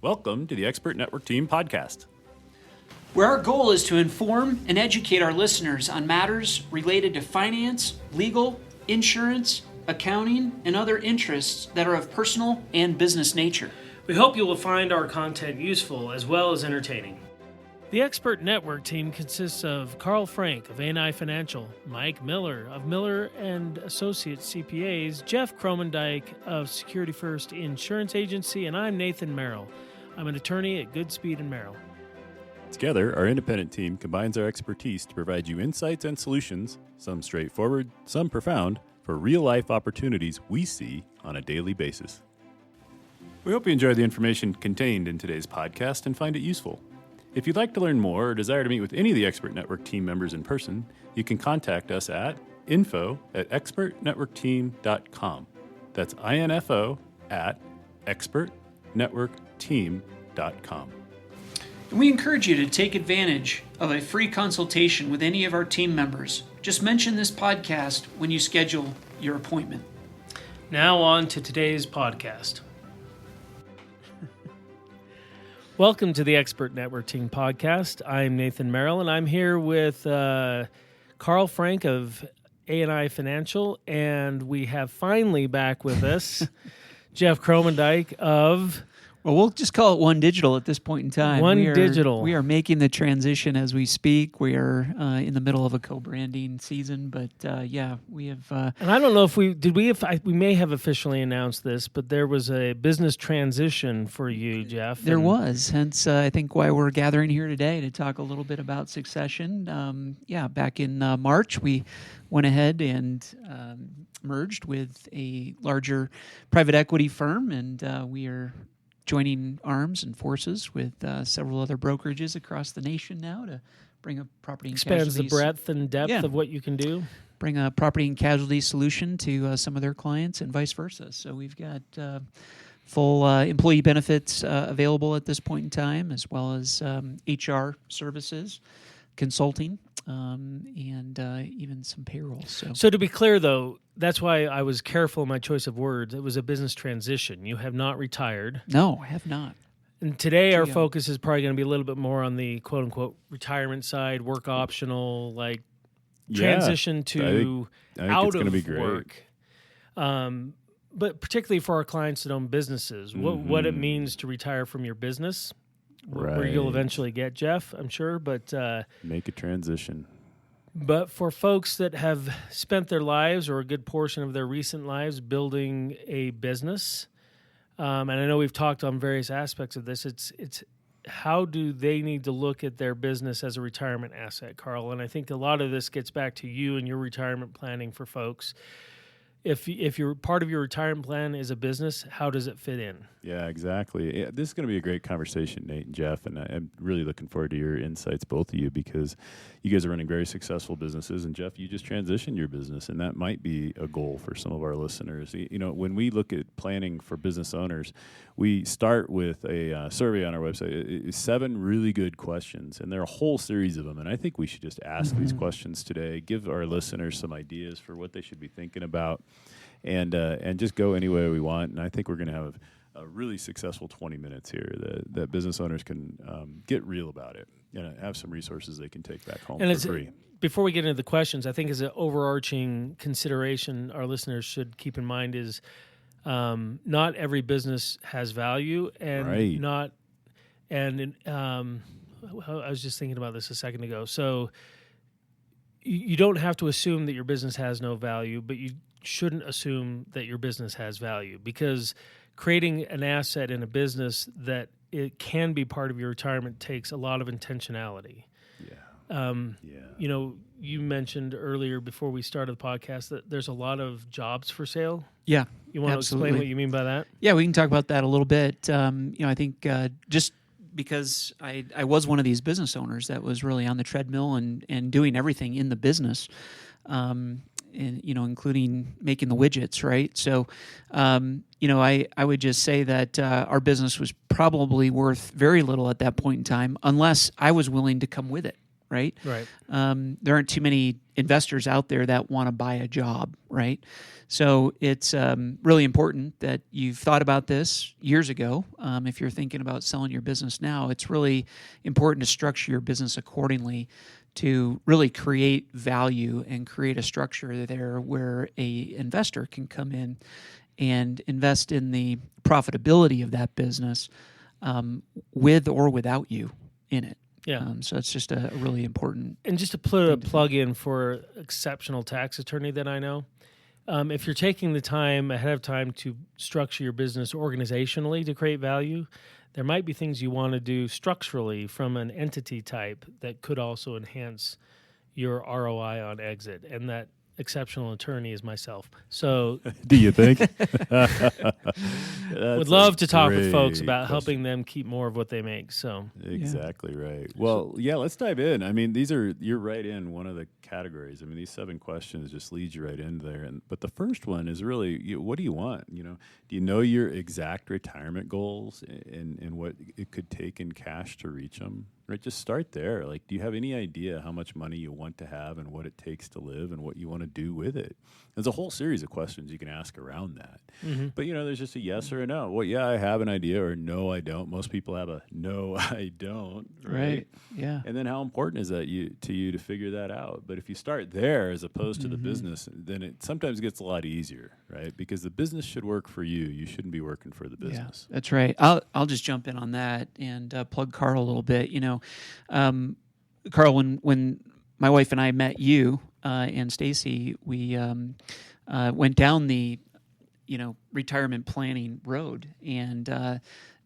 Welcome to the Expert Network Team podcast, where our goal is to inform and educate our listeners on matters related to finance, legal, insurance, accounting, and other interests that are of personal and business nature. We hope you will find our content useful as well as entertaining. The Expert Network Team consists of Carl Frank of A&I Financial, Mike Miller of Miller and Associates CPAs, Jeff Cromendike of Security First Insurance Agency, and I'm Nathan Merrill. I'm an attorney at Goodspeed & Merrill. Together, our independent team combines our expertise to provide you insights and solutions, some straightforward, some profound, for real-life opportunities we see on a daily basis. We hope you enjoy the information contained in today's podcast and find it useful. If you'd like to learn more or desire to meet with any of the Expert Network team members in person, you can contact us at info@expertnetworkteam.com. That's info@expertnetworkteam.com. And we encourage you to take advantage of a free consultation with any of our team members. Just mention this podcast when you schedule your appointment. Now on to today's podcast. Welcome to the Expert Network Team podcast. I'm Nathan Merrill, and I'm here with Carl Frank of A&I Financial, and we have finally back with us Jeff Cromendike of... Well, we'll just call it One Digital at this point in time. Digital. We are making the transition as we speak. We are in the middle of a co-branding season, but we have. And I don't know if we may have officially announced this, but there was a business transition for you, Jeff. There was, hence I think why we're gathering here today to talk a little bit about succession. Back in March, we went ahead and merged with a larger private equity firm, and we are joining arms and forces with several other brokerages across the nation now to bring a property and expands casualty. the breadth and depth of what you can do. Bring a property and casualty solution to some of their clients and vice versa. So we've got full employee benefits available at this point in time, as well as HR services, consulting, and even some payroll. So to be clear, though, that's why I was careful in my choice of words. It was a business transition. You have not retired. No, I have not. And today our focus is probably going to be a little bit more on the quote-unquote retirement side, work optional, transition to I think out it's of gonna be great. work. But particularly for our clients that own businesses, what it means to retire from your business. Right. Where you'll eventually get, Jeff, I'm sure, but make a transition. But for folks that have spent their lives or a good portion of their recent lives building a business, and I know we've talked on various aspects of this, it's how do they need to look at their business as a retirement asset, Carl? And I think a lot of this gets back to you and your retirement planning for folks. If you're part of your retirement plan is a business, how does it fit in? Yeah, exactly. Yeah, this is going to be a great conversation, Nate and Jeff, and I'm really looking forward to your insights, both of you, because you guys are running very successful businesses, and Jeff, you just transitioned your business, and that might be a goal for some of our listeners. You know, when we look at planning for business owners, we start with a survey on our website. It's 7 really good questions, and there are a whole series of them, and I think we should just ask these questions today, give our listeners some ideas for what they should be thinking about, and just go any way we want. And I think we're going to have a really successful 20 minutes here that business owners can get real about it and have some resources they can take back home for free. Before we get into the questions, I think as an overarching consideration our listeners should keep in mind is not every business has value, and right. I was just thinking about this a second ago. So you don't have to assume that your business has no value, but you shouldn't assume that your business has value, because creating an asset in a business that it can be part of your retirement takes a lot of intentionality. You know, you mentioned earlier before we started the podcast that there's a lot of jobs for sale. Yeah. You want absolutely. to explain what you mean by that? Yeah, we can talk about that a little bit. I think just because I was one of these business owners that was really on the treadmill and doing everything in the business, and including making the widgets, right? So, I would just say that our business was probably worth very little at that point in time, unless I was willing to come with it. right? Right. There aren't too many investors out there that want to buy a job, right? So it's really important that you've thought about this years ago. If you're thinking about selling your business now, it's really important to structure your business accordingly to really create value and create a structure there where a investor can come in and invest in the profitability of that business with or without you in it. Yeah. So it's just a really important. And just to put a plug in for exceptional tax attorney that I know, if you're taking the time ahead of time to structure your business organizationally to create value, there might be things you want to do structurally from an entity type that could also enhance your ROI on exit. And that exceptional attorney is myself. So Do you think? would love to talk with folks about helping them keep more of what they make. So exactly right. Well, yeah, let's dive in. I mean, you're right in one of the categories. I mean, these 7 questions just lead you right into there. But the first one is really, what do you want? Do you know your exact retirement goals and what it could take in cash to reach them? Right, just start there. Like, do you have any idea how much money you want to have and what it takes to live and what you want to do with it? There's a whole series of questions you can ask around that. Mm-hmm. But, there's just a yes or a no. Well, yeah, I have an idea, or no, I don't. Most people have a no, I don't. Right. Yeah. And then how important is that to you to figure that out? But if you start there as opposed to the business, then it sometimes gets a lot easier, right? Because the business should work for you. You shouldn't be working for the business. Yeah, that's right. I'll just jump in on that and plug Carl a little bit. Carl, when my wife and I met you and Stacy, we went down the retirement planning road, and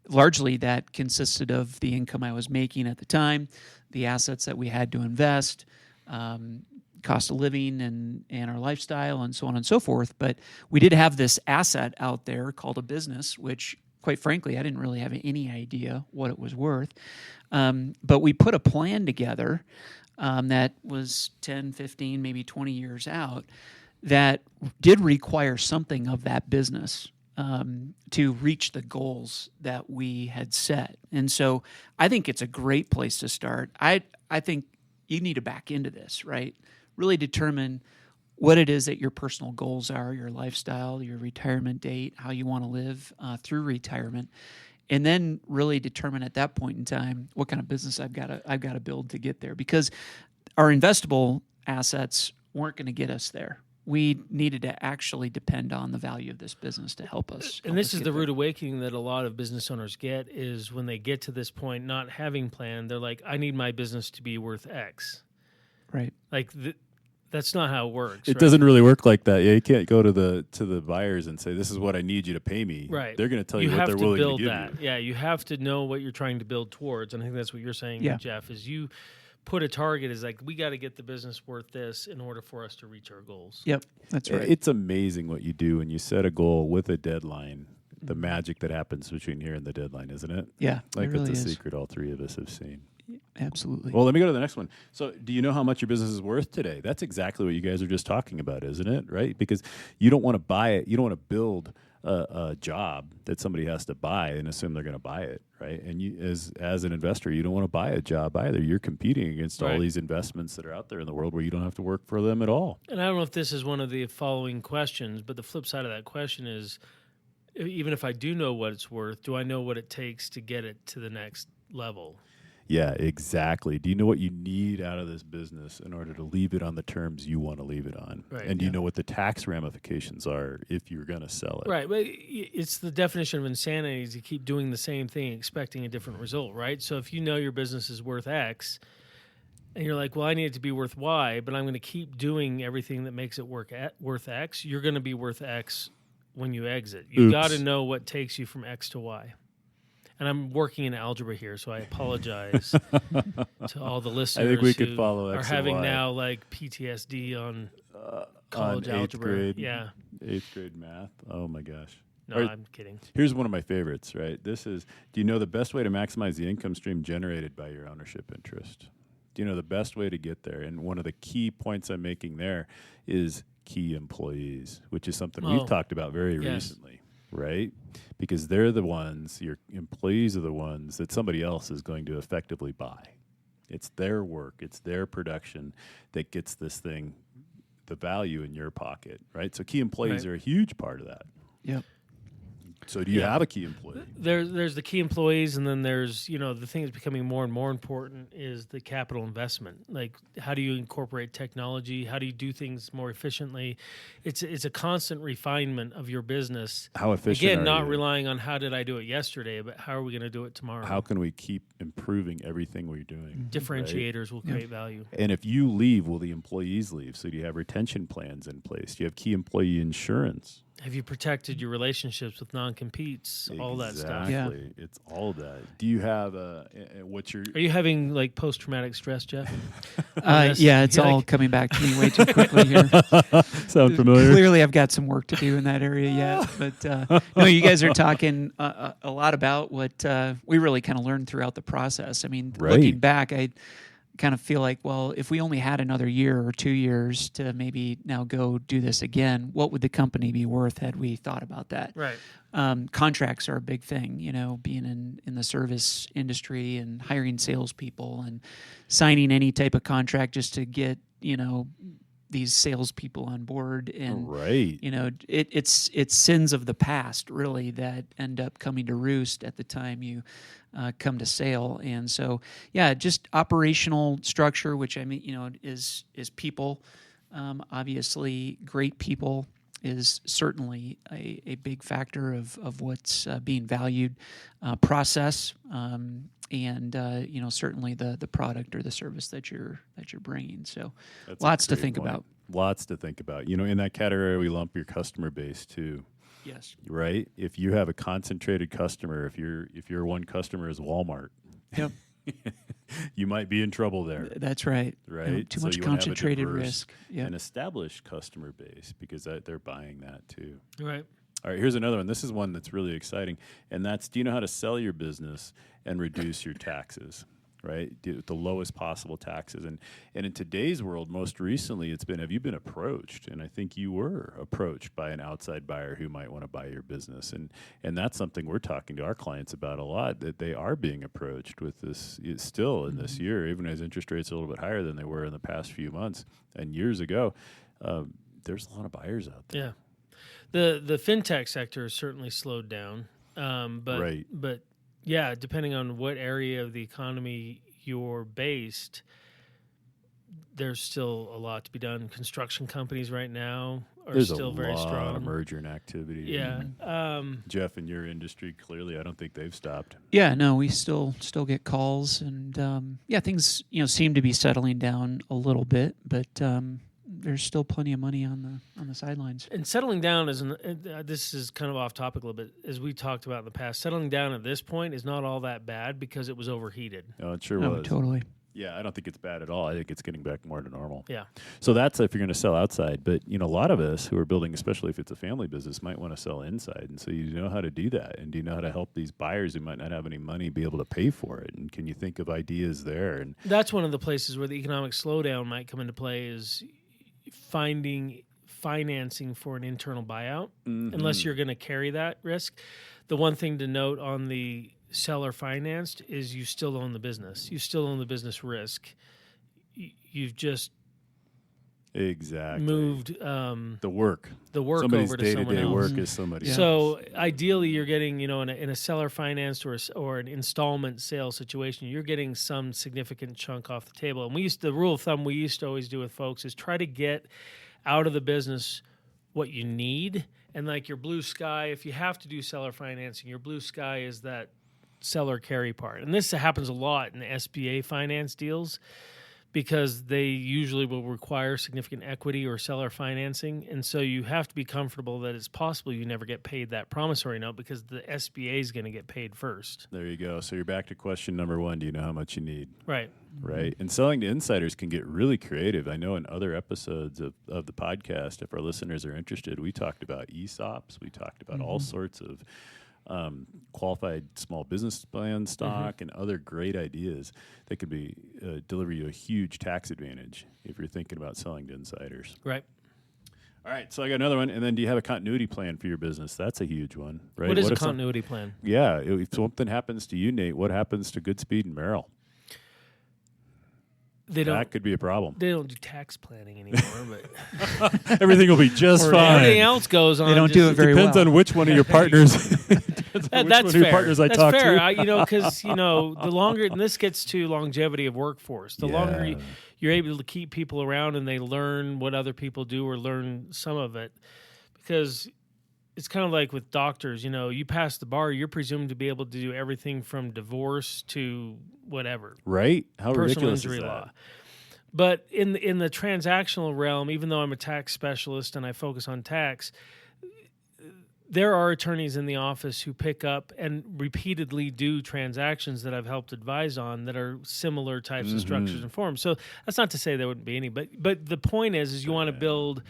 largely that consisted of the income I was making at the time, the assets that we had to invest, cost of living and our lifestyle, and so on and so forth. But we did have this asset out there called a business, which, quite frankly, I didn't really have any idea what it was worth. But we put a plan together that was 10, 15, maybe 20 years out that did require something of that business to reach the goals that we had set. And so I think it's a great place to start. I think you need to back into this, right? Really determine what it is that your personal goals are, your lifestyle, your retirement date, how you want to live through retirement, and then really determine at that point in time what kind of business I've got to build to get there. Because our investable assets weren't going to get us there. We needed to actually depend on the value of this business to help us. And this is the rude awakening that a lot of business owners get, is when they get to this point, not having planned, they're like, I need my business to be worth X. Right. Like that's not how it works. It doesn't really work like that. Yeah, you can't go to the buyers and say, "This is what I need you to pay me." Right. They're going to tell you what they're willing to give that. you. Yeah, you have to know what you're trying to build towards. And I think that's what you're saying, Jeff, is you put a target as like, we got to get the business worth this in order for us to reach our goals. Yep, that's right. It's amazing what you do when you set a goal with a deadline. The magic that happens between here and the deadline, isn't it? Yeah, like it really it's a is. secret all 3 of us have seen. Absolutely. Well, let me go to the next one. So, do you know how much your business is worth today? That's exactly what you guys are just talking about, isn't it? Right? Because you don't want to buy it. You don't want to build a job that somebody has to buy and assume they're going to buy it, right? And you, as an investor, you don't want to buy a job either. You're competing against all these investments that are out there in the world where you don't have to work for them at all. And I don't know if this is one of the following questions, but the flip side of that question is, even if I do know what it's worth, do I know what it takes to get it to the next level? Yeah, exactly. Do you know what you need out of this business in order to leave it on the terms you want to leave it on? Right. And do you know what the tax ramifications are if you're going to sell it? Right. But it's the definition of insanity is you keep doing the same thing, expecting a different result, right? So if you know your business is worth X and you're like, well, I need it to be worth Y, but I'm going to keep doing everything that makes it worth X, you're going to be worth X when you exit. You got to know what takes you from X to Y. And I'm working in algebra here, so I apologize to all the listeners. I think we could follow X are having and Y. now like PTSD on college on algebra. Grade, yeah, 8th grade math. Oh my gosh. No, Right. I'm kidding. Here's one of my favorites, right? This is, do you know the best way to maximize the income stream generated by your ownership interest? Do you know the best way to get there? And one of the key points I'm making there is key employees, which is something we've talked about very recently, right? Because they're the ones, your employees are the ones that somebody else is going to effectively buy. It's their work, it's their production that gets this thing, the value in your pocket, right? So key employees are a huge part of that. Yep. So do you have a key employee? There's the key employees, and then there's, the thing that's becoming more and more important is the capital investment. Like, how do you incorporate technology? How do you do things more efficiently? It's a constant refinement of your business. How efficient Again, are not you? relying on how did I do it yesterday, but how are we going to do it tomorrow? How can we keep improving everything we're doing? Differentiators will create value. And if you leave, will the employees leave? So do you have retention plans in place? Do you have key employee insurance? Have you protected your relationships with non-competes? All that stuff. Exactly. It's all of that. Do you have what's your... Are you having like post-traumatic stress, Jeff? Yeah, it's all coming back to me way too quickly here. Sound familiar? Clearly, I've got some work to do in that area yet. But no, you guys are talking a lot about what we really kind of learned throughout the process. I mean, looking back, I kind of feel like, well, if we only had another year or 2 years to maybe now go do this again, what would the company be worth had we thought about that? Right. Contracts are a big thing, being in the service industry and hiring salespeople and signing any type of contract just to get, these salespeople on board, and it's sins of the past really that end up coming to roost at the time you come to sale. And so, just operational structure, which I mean, is people. Obviously, great people is certainly a big factor of what's being valued. Process. And certainly the product or the service that you're bringing. So That's lots to think about. Lots to think about. In that category, we lump your customer base too. Yes. Right. If you have a concentrated customer, if your one customer is Walmart, yep, you might be in trouble there. That's right. Right. Too much concentrated risk. Yeah. An established customer base because they're buying that too. Right. All right, here's another one. This is one that's really exciting, and that's, do you know how to sell your business and reduce your taxes, right? Do the lowest possible taxes. And in today's world, most recently, have you been approached? And I think you were approached by an outside buyer who might want to buy your business. And that's something we're talking to our clients about a lot, that they are being approached with this still in this year, even as interest rates are a little bit higher than they were in the past few months and years ago. There's a lot of buyers out there. Yeah. The fintech sector has certainly slowed down, but yeah, depending on what area of the economy you're based, there's still a lot to be done. Construction companies right now are still very strong. There's a lot of merger and activity. Yeah, Jeff, in your industry, clearly, I don't think they've stopped. Yeah, no, we still get calls, and things seem to be settling down a little bit, but. There's still plenty of money on the sidelines. And settling down this is kind of off topic a little bit, as we talked about in the past. Settling down at this point is not all that bad because it was overheated. Oh, it sure was. Totally. Yeah, I don't think it's bad at all. I think it's getting back more to normal. Yeah. So that's if you're going to sell outside. But, a lot of us who are building, especially if it's a family business, might want to sell inside. And so you know how to do that. And do you know how to help these buyers who might not have any money be able to pay for it? And can you think of ideas there? And that's one of the places where the economic slowdown might come into play, is finding financing for an internal buyout, unless you're going to carry that risk. The one thing to note on the seller financed is you still own the business. You still own the business risk. You've just moved the work Somebody's over to someone else. Work is somebody else. So ideally, you're getting, in a seller financed or an installment sale situation, you're getting some significant chunk off the table. And the rule of thumb we used to always do with folks is try to get out of the business what you need. And like your blue sky, if you have to do seller financing, your blue sky is that seller carry part. And this happens a lot in SBA finance deals, because they usually will require significant equity or seller financing. And so you have to be comfortable that it's possible you never get paid that promissory note, because the SBA is going to get paid first. There you go. So you're back to question number one. Do you know how much you need? Right. Right. And selling to insiders can get really creative. I know in other episodes of the podcast, if our listeners are interested, we talked about ESOPs. We talked about all sorts of qualified small business plan stock and other great ideas that could be deliver you a huge tax advantage if you're thinking about selling to insiders. Right. All right, so I got another one. And then do you have a continuity plan for your business? That's a huge one, right? What is a continuity plan? Yeah, if something happens to you, Nate, what happens to Goodspeed and Merrill? that could be a problem. They don't do tax planning anymore, but Everything will be just fine. everything else goes on. They don't do it very Depends well. on which one of your partners. Depends on which That's one of fair. your partners I That's talk fair. to. Because the longer, and this gets to longevity of workforce. The longer you're able to keep people around and they learn what other people do or learn some of it, because it's kind of like with doctors. You pass the bar, you're presumed to be able to do everything from divorce to whatever. Right? How Personal ridiculous injury is that? law. But in the transactional realm, even though I'm a tax specialist and I focus on tax, there are attorneys in the office who pick up and repeatedly do transactions that I've helped advise on that are similar types of structures and forms. So that's not to say there wouldn't be any, but the point is you want to build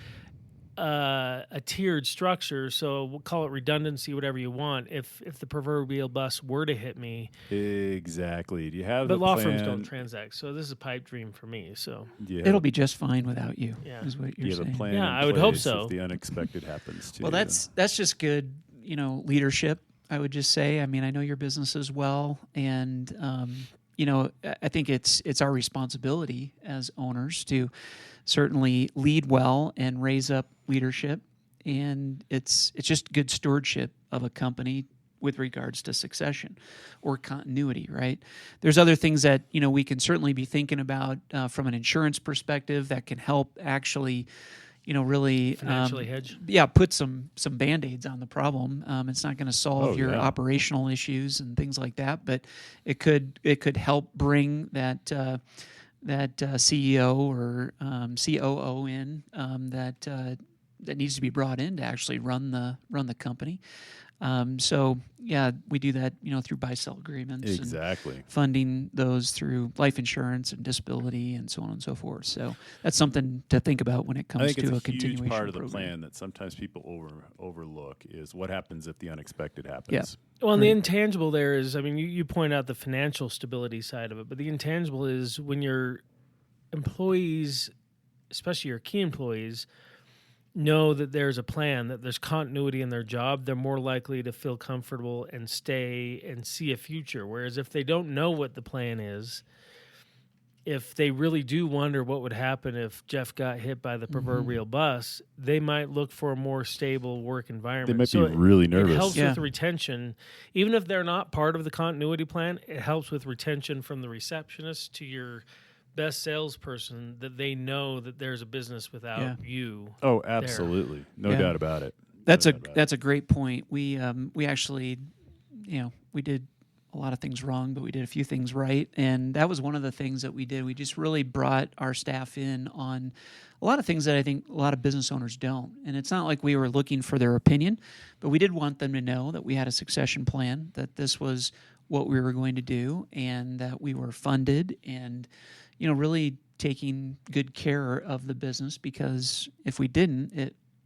a tiered structure. So we'll call it redundancy, whatever you want. If the proverbial bus were to hit me, exactly. Do you have? but the law plan? firms don't transact, so this is a pipe dream for me. So It'll be just fine without you. Yeah. Is what you you're have saying. a plan. Yeah, in I would hope place so. If the unexpected happens too. Well, that's just good, leadership. I would just say. I mean, I know your business as well, and I think it's our responsibility as owners to certainly lead well and raise up leadership, and it's just good stewardship of a company with regards to succession or continuity, right? There's other things that we can certainly be thinking about from an insurance perspective that can help actually really financially hedge. Yeah, put some Band-Aids on the problem. It's not going to solve your operational issues and things like that, but it could help bring that CEO or COO in that needs to be brought in to actually run the company. So yeah, we do that, through buy-sell agreements. exactly. And funding those through life insurance and disability and so on and so forth. So that's something to think about when it I comes think to it's a continuation huge part of the program. plan that sometimes people overlook is what happens if the unexpected happens. Yeah. Well, and the intangible there is, you point out the financial stability side of it, but the intangible is when your employees, especially your key employees, know that there's a plan, that there's continuity in their job, they're more likely to feel comfortable and stay and see a future. Whereas if they don't know what the plan is, if they really do wonder what would happen if Jeff got hit by the proverbial bus, they might look for a more stable work environment. They might So be really nervous. It helps Yeah. with retention. Even if they're not part of the continuity plan, it helps with retention from the receptionist to your best salesperson, that they know that there's a business without you. Oh, absolutely. No doubt about it. That's a great point. We actually, we did a lot of things wrong, but we did a few things right, and that was one of the things that we did. We just really brought our staff in on a lot of things that I think a lot of business owners don't. And it's not like we were looking for their opinion, but we did want them to know that we had a succession plan, that this was what we were going to do, and that we were funded and really taking good care of the business, because if we didn't,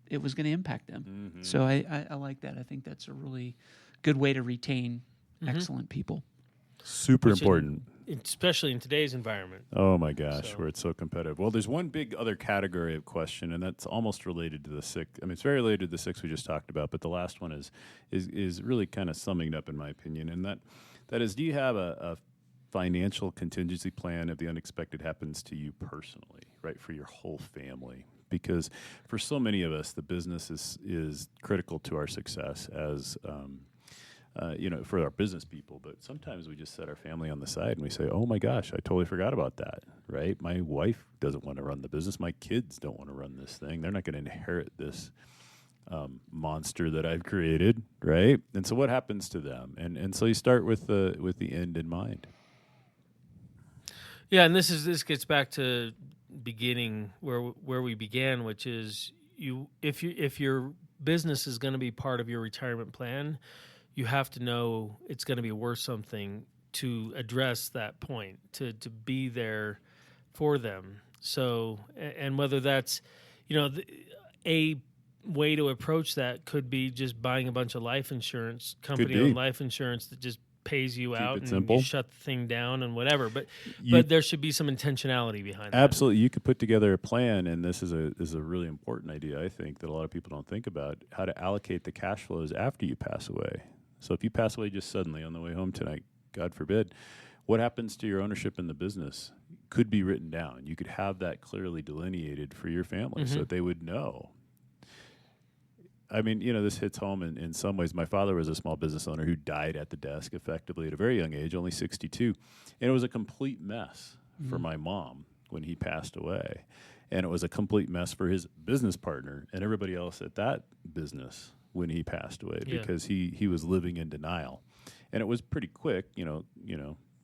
it was going to impact them. Mm-hmm. So I like that. I think that's a really good way to retain excellent people. Super important. Especially in today's environment. Oh my gosh, where it's so competitive. Well, there's one big other category of question, and that's almost related to the six. I mean, it's very related to the six we just talked about, but the last one is really kind of summing it up, in my opinion, and that is, do you have a financial contingency plan if the unexpected happens to you personally, right, for your whole family? Because for so many of us, the business is critical to our success as for our business people. But sometimes we just set our family on the side and we say, "Oh my gosh, I totally forgot about that." Right? My wife doesn't want to run the business. My kids don't want to run this thing. They're not going to inherit this monster that I've created, right? And so, what happens to them? And so you start with the end in mind. Yeah, and this gets back to beginning where we began, which is if your business is going to be part of your retirement plan, you have to know it's going to be worth something to address that point, to be there for them. So, and whether that's, a way to approach that could be just buying a bunch of life insurance, company-owned life insurance that just pays you out and simple. you shut the thing down and whatever. But there should be some intentionality behind that. Absolutely. You could put together a plan, and this is a really important idea, I think, that a lot of people don't think about, how to allocate the cash flows after you pass away. So if you pass away just suddenly on the way home tonight, God forbid, what happens to your ownership in the business? could be written down. You could have that clearly delineated for your family so that they would know. I mean, this hits home in some ways. My father was a small business owner who died at the desk effectively at a very young age, only 62. And it was a complete mess for my mom when he passed away. And it was a complete mess for his business partner and everybody else at that business when he passed away because he was living in denial. And it was pretty quick,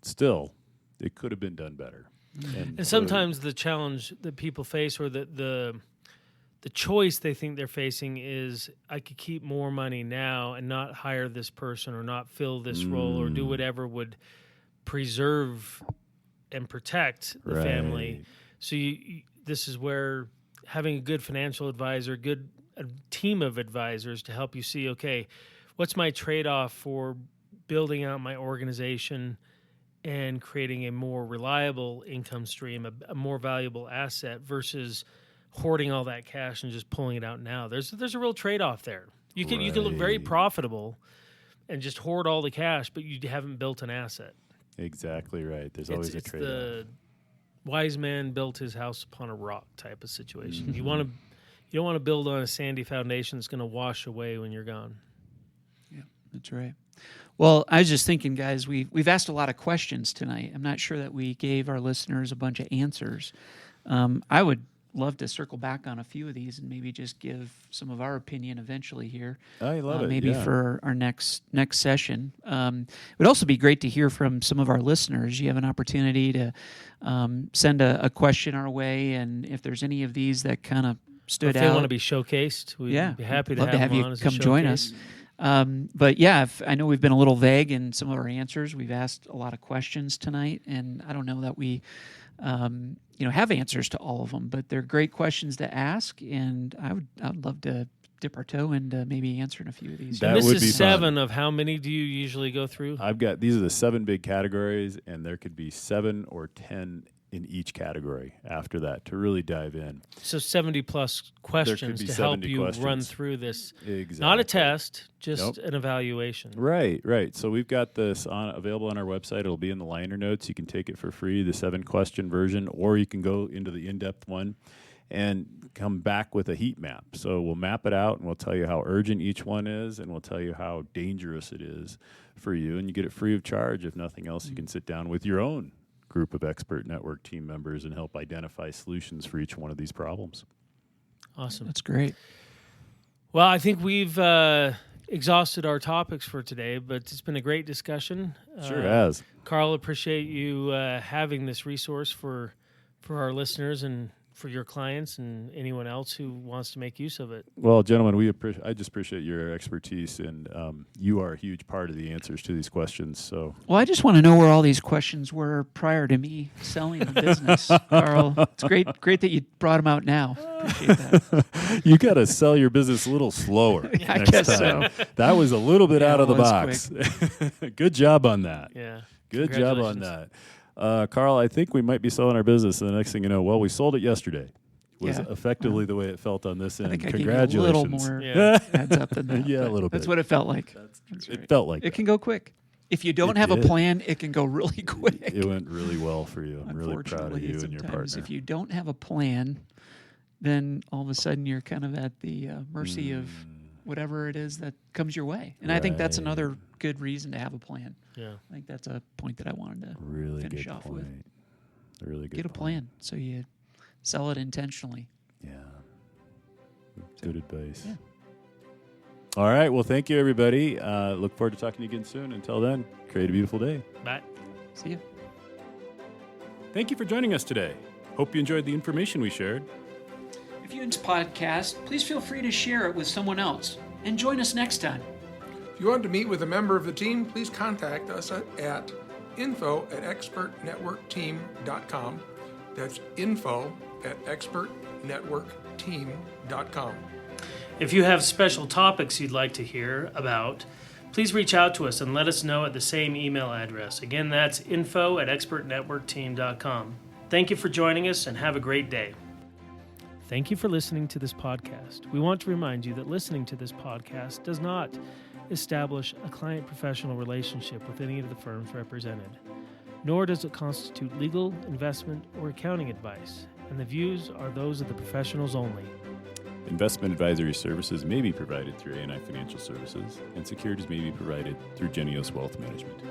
still, it could have been done better. And sometimes the challenge that people face or the choice they think they're facing is I could keep more money now and not hire this person or not fill this role or do whatever would preserve and protect the family. So this is where having a good financial advisor, a team of advisors to help you see, okay, what's my trade-off for building out my organization and creating a more reliable income stream, a more valuable asset versus hoarding all that cash and just pulling it out now. There's a real trade-off there. You can look very profitable and just hoard all the cash, but you haven't built an asset. Exactly right. There's always a trade-off. The wise man built his house upon a rock type of situation. You don't want to build on a sandy foundation that's going to wash away when you're gone. Yeah, that's right. Well, I was just thinking, guys, we've asked a lot of questions tonight. I'm not sure that we gave our listeners a bunch of answers. I would love to circle back on a few of these and maybe just give some of our opinion eventually here. I love it. Maybe for our next session. It would also be great to hear from some of our listeners. You have an opportunity to send a question our way, and if there's any of these that kind of stood out. If they want to be showcased, we'd be happy to have you come join us. But yeah, I know we've been a little vague in some of our answers. We've asked a lot of questions tonight, and I don't know that we have answers to all of them, but they're great questions to ask, and I'd love to dip our toe into maybe answering a few of these. This is 7 of how many do you usually go through? These are the 7 big categories, and there could be 7 or 10 in each category after that to really dive in. So 70 plus questions to help you run through this. Exactly. Not a test, just an evaluation. Right. So we've got this available on our website. It'll be in the liner notes. You can take it for free, the 7-question version, or you can go into the in-depth one and come back with a heat map. So we'll map it out, and we'll tell you how urgent each one is, and we'll tell you how dangerous it is for you, and you get it free of charge. If nothing else, you can sit down with your own group of expert network team members and help identify solutions for each one of these problems. Awesome. That's great. Well, I think we've exhausted our topics for today, but it's been a great discussion. Sure has. Carl, appreciate you having this resource for our listeners and for your clients and anyone else who wants to make use of it. Well, gentlemen, I just appreciate your expertise, and you are a huge part of the answers to these questions. So, well, I just want to know where all these questions were prior to me selling the business, Carl. It's great that you brought them out now. Appreciate that. You got to sell your business a little slower. I guess time. so. That was a little bit out of the box. Good job on that. Yeah. Good job on that. Carl, I think we might be selling our business, and the next thing you know, we sold it yesterday. Was effectively the way it felt on this end. I think Congratulations. I gave you a little more heads up than that. Yeah, a little bit. That's what it felt like. That's right. It felt like it can go quick. If you don't have a plan, it can go really quick. It went really well for you. I'm really proud of you and your partner. If you don't have a plan, then all of a sudden you're kind of at the mercy of whatever it is that comes your way. And I think that's another good reason to have a plan. Yeah. I think that's a point that I wanted to really finish good off point. with. A really good Get a plan so you sell it intentionally. Yeah. Good advice. Yeah. All right. Well, thank you, everybody. Look forward to talking to you again soon. Until then, create a beautiful day. Bye. See you. Thank you for joining us today. Hope you enjoyed the information we shared. If you enjoyed this podcast, please feel free to share it with someone else. And join us next time. If you want to meet with a member of the team, please contact us at info@expertnetworkteam.com. That's info@expertnetworkteam.com. If you have special topics you'd like to hear about, please reach out to us and let us know at the same email address. Again, that's info@expertnetworkteam.com. Thank you for joining us, and have a great day. Thank you for listening to this podcast. We want to remind you that listening to this podcast does not establish a client-professional relationship with any of the firms represented. nor does it constitute legal, investment, or accounting advice, and the views are those of the professionals only. Investment advisory services may be provided through A&I Financial Services, and securities may be provided through Genios Wealth Management.